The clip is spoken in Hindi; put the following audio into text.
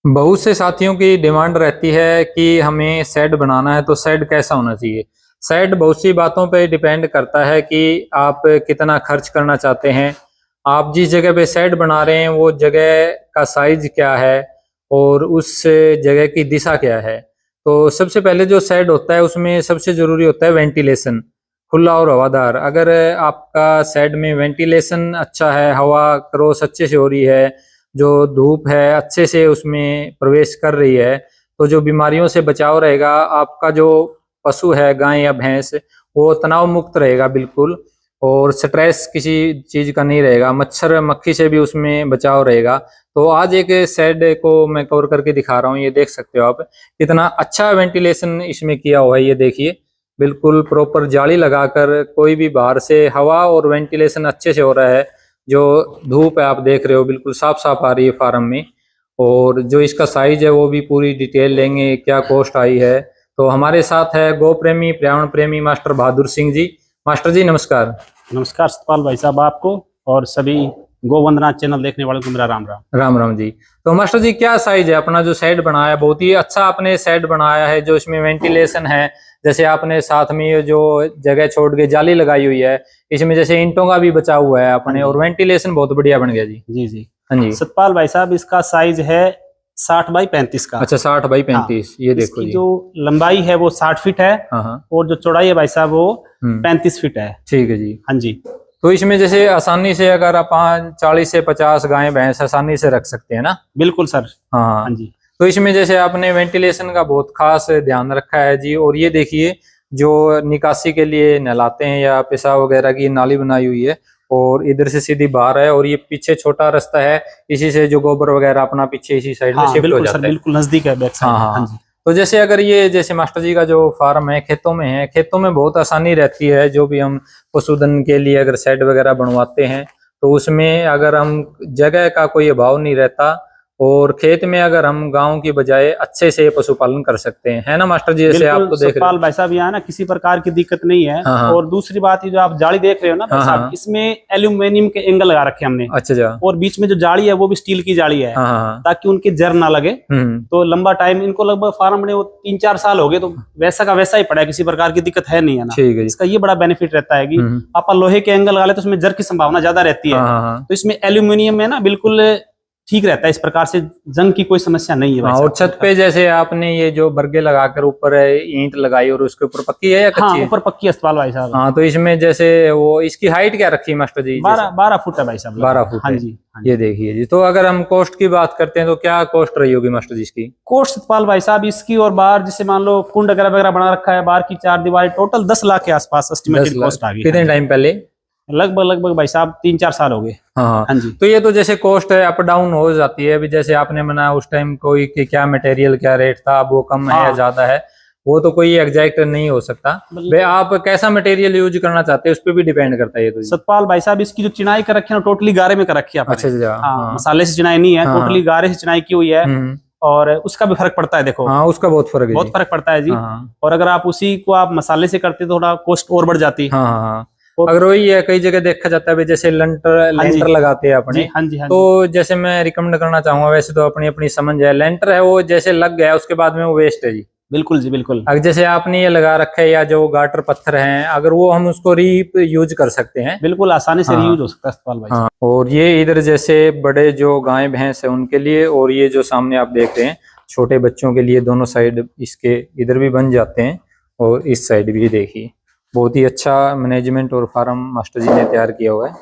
बहुत से साथियों की डिमांड रहती है कि हमें शेड बनाना है तो शेड कैसा होना चाहिए। शेड बहुत सी बातों पे डिपेंड करता है कि आप कितना खर्च करना चाहते हैं, आप जिस जगह पे शेड बना रहे हैं वो जगह का साइज क्या है और उस जगह की दिशा क्या है। तो सबसे पहले जो शेड होता है उसमें सबसे जरूरी होता है वेंटिलेशन, खुला और हवादार। अगर आपका शेड में वेंटिलेशन अच्छा है, हवा क्रॉस अच्छे से हो रही है, जो धूप है अच्छे से उसमें प्रवेश कर रही है, तो जो बीमारियों से बचाव रहेगा, आपका जो पशु है गाय या भैंस वो तनाव मुक्त रहेगा बिल्कुल, और स्ट्रेस किसी चीज का नहीं रहेगा, मच्छर मक्खी से भी उसमें बचाव रहेगा। तो आज एक शेड को मैं कवर करके दिखा रहा हूँ, ये देख सकते हो आप कितना अच्छा वेंटिलेशन इसमें किया हुआ है। ये देखिए बिल्कुल प्रॉपर जाली लगाकर कोई भी बाहर से हवा और वेंटिलेशन अच्छे से हो रहा है। जो धूप है आप देख रहे हो बिल्कुल साफ साफ आ रही है फार्म में, और जो इसका साइज है वो भी पूरी डिटेल लेंगे, क्या कॉस्ट आई है। तो हमारे साथ है गो प्रेमी पर्यावरण प्रेमी मास्टर बहादुर सिंह जी। मास्टर जी नमस्कार। नमस्कार सतपाल भाई साहब आपको और सभी गोवंदना चैनल देखने वालों को मेरा राम राम। राम राम जी। तो मास्टर जी क्या साइज है अपना जो शेड बनाया है? बहुत ही अच्छा आपने शेड बनाया है, जो इसमें वेंटिलेशन है, जैसे आपने साथ में ये जो जगह छोड़ के जाली लगाई हुई है, इसमें जैसे ईंटों का भी बचा हुआ है अपने, और वेंटिलेशन बहुत बढ़िया बन गया जी। जी जी हाँ जी सतपाल भाई साहब, इसका साइज है 60 बाई 35 का। अच्छा 60 बाई 35। ये देखो जी, जो लंबाई है वो 60 फीट है। हाँ और जो चौड़ाई है भाई साहब वो 35 फीट है। ठीक है जी। हाँ जी। तो इसमें जैसे आसानी से अगर आप 40 से 50 गाय भैंस आसानी से रख सकते हैं ना? बिल्कुल सर। हाँ हाँ जी। तो इसमें जैसे आपने वेंटिलेशन का बहुत खास ध्यान रखा है जी। और ये देखिए जो निकासी के लिए नहलाते हैं या पेशाब वगैरह की नाली बनाई हुई है, और इधर से सीधी बाहर है, और ये पीछे छोटा रास्ता है, इसी से जो गोबर वगैरह अपना पीछे इसी साइड में शिफ्ट हो जाता है। बिल्कुल नजदीक है बैक साइड। हाँ हाँ हाँ। जी। तो जैसे अगर ये जैसे मास्टर जी का जो फार्म है खेतों में है, खेतों में बहुत आसानी रहती है, जो भी हम पशुधन के लिए अगर शेड वगैरह बनवाते हैं तो उसमें अगर हम जगह का कोई अभाव नहीं रहता, और खेत में अगर हम गांव की बजाय अच्छे से पशुपालन कर सकते हैं, है ना मास्टर जी? जैसे आप तो देख रहे सतपाल भाई साहब यहाँ ना किसी प्रकार की दिक्कत नहीं है। हाँ। और दूसरी बात ये जो आप जाली देख रहे हो ना भाई साहब, इसमें एल्यूमिनियम के एंगल लगा रखे हमने। अच्छा। और बीच में जो जाली है वो भी स्टील की जाली है, ताकि उनकी जर ना लगे। तो लंबा टाइम इनको लगभग फार्म में 3-4 साल हो गए, तो वैसा का वैसा ही पड़ा है, किसी प्रकार की दिक्कत है नहीं है ना। ठीक है। इसका ये बड़ा बेनिफिट रहता है कि आप लोहे के एंगल लगा ले तो उसमें जर की संभावना ज्यादा रहती है। तो इसमें एल्यूमिनियम में ना बिल्कुल ठीक रहता है, इस प्रकार से जंग की कोई समस्या नहीं है। और छत पे जैसे आपने ये जो बर्गे लगाकर ऊपर ईंट लगाई और उसके ऊपर पक्की है या कच्ची? हाँ, ऊपर पक्की अस्पताल भाई साहब। हाँ तो इसमें जैसे वो इसकी हाइट क्या रखी है मास्टर जी? 12 फुट है भाई साहब। 12 फुट। हाँ जी। ये देखिए जी। तो अगर हम कॉस्ट की बात करते हैं तो क्या कॉस्ट रही होगी मास्टर जी इसकी? कॉस्ट सतपाल भाई साहब इसकी, और बाहर जिसे मान लो कुंड वगैरह बना रखा है, बाहर की 4 दीवारें, टोटल 10 लाख के आसपास एस्टिमेटेड कॉस्ट आ गई। कितने टाइम पहले? लगभग भाई साहब 3-4 साल हो गए। हाँ जी। तो ये तो जैसे कॉस्ट है अप डाउन हो जाती है। अभी जैसे आपने बनाया उस टाइम कोई क्या मटेरियल क्या रेट था, अब वो कम है या ज्यादा है, वो तो कोई एग्जैक्ट नहीं हो सकता। भाई आप कैसा मटेरियल यूज करना चाहते हैं उस पर भी डिपेंड करता है ये तो। सतपाल भाई साहब इसकी जो चिनाई कर रखी है टोटली गारे में कर रखी है। अच्छा। मसाले से चिनाई नहीं है, टोटली गारे से चिनाई की हुई है। और उसका भी फर्क पड़ता है, देखो। हाँ उसका बहुत फर्क है, बहुत फर्क पड़ता है जी। और अगर आप उसी को आप मसाले से करते थोड़ा कॉस्ट और बढ़ जाती। हाँ अगर वही है, कई जगह देखा जाता है जैसे लेंटर लगाते हैं अपने। हाँ जी। तो जैसे मैं रिकमेंड करना चाहूंगा, वैसे तो अपनी अपनी समझ है, लेंटर है वो जैसे लग गया उसके बाद में वो वेस्ट है जी। बिल्कुल जी बिल्कुल। अगर जैसे आपने ये लगा रखा है या जो गाटर पत्थर हैं, अगर वो हम उसको यूज कर सकते हैं, बिल्कुल आसानी से रीयूज हो सकता है सतपाल भाई। हाँ। और ये इधर जैसे बड़े जो गाय भैंस है उनके लिए, और ये जो सामने आप देख रहे हैं छोटे बच्चों के लिए, दोनों साइड इसके इधर भी बन जाते हैं और इस साइड भी। देखिए बहुत ही अच्छा मैनेजमेंट और फार्म मास्टर जी ने तैयार किया हुआ है।